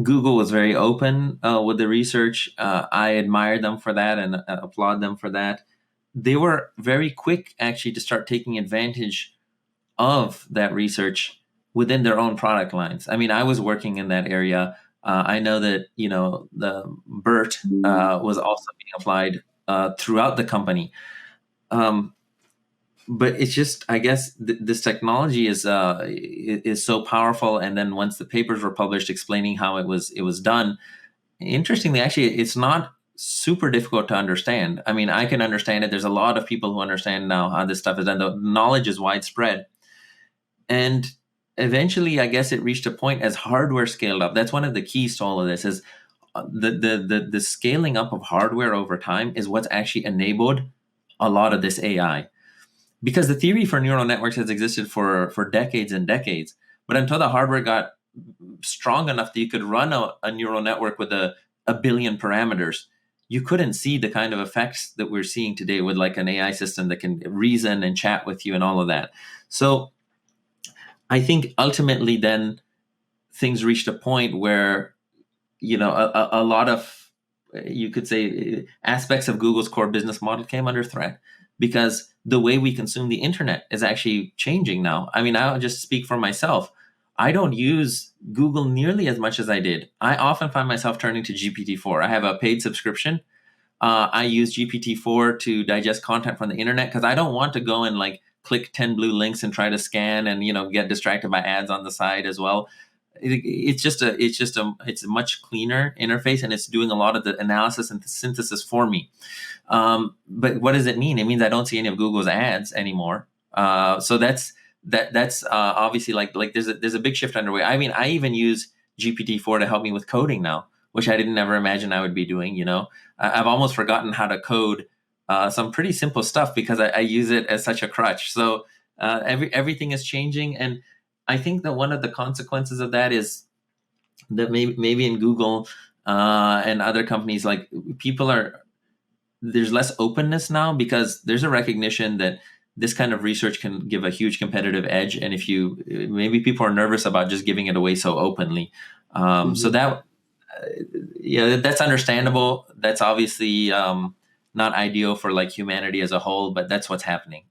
Google was very open with the research. I admire them for that and applaud them for that. They were very quick actually to start taking advantage of that research within their own product lines. I mean, I was working in that area. I know that the BERT was also being applied throughout the company. Um, but it's just, I guess, this technology is so powerful. And then once the papers were published explaining how it was done, interestingly, actually, it's not super difficult to understand. I mean, I can understand it. There's a lot of people who understand now how this stuff is done. The knowledge is widespread. And eventually, I guess it reached a point as hardware scaled up. That's one of the keys to all of this is the scaling up of hardware over time is what's actually enabled a lot of this AI. Because the theory for neural networks has existed for decades and decades. But until the hardware got strong enough that you could run a neural network with a billion parameters, you couldn't see the kind of effects that we're seeing today with like an AI system that can reason and chat with you and all of that. So I think ultimately then things reached a point where, a lot of, you could say, aspects of Google's core business model came under threat because the way we consume the internet is actually changing now. I mean, I'll just speak for myself. I don't use Google nearly as much as I did. I often find myself turning to GPT-4. I have a paid subscription. I use GPT-4 to digest content from the internet because I don't want to go and like click 10 blue links and try to scan and get distracted by ads on the side as well. It's a much cleaner interface, and it's doing a lot of the analysis and the synthesis for me. But what does it mean? It means I don't see any of Google's ads anymore. So that's obviously like there's a big shift underway. I mean, I even use GPT-4 to help me with coding now, which I didn't ever imagine I would be doing. I've almost forgotten how to code some pretty simple stuff because I use it as such a crutch. So everything is changing, and I think that one of the consequences of that is that maybe in Google and other companies, like there's less openness now because there's a recognition that this kind of research can give a huge competitive edge, and maybe people are nervous about just giving it away so openly. So that that's understandable. That's obviously not ideal for like humanity as a whole, but that's what's happening.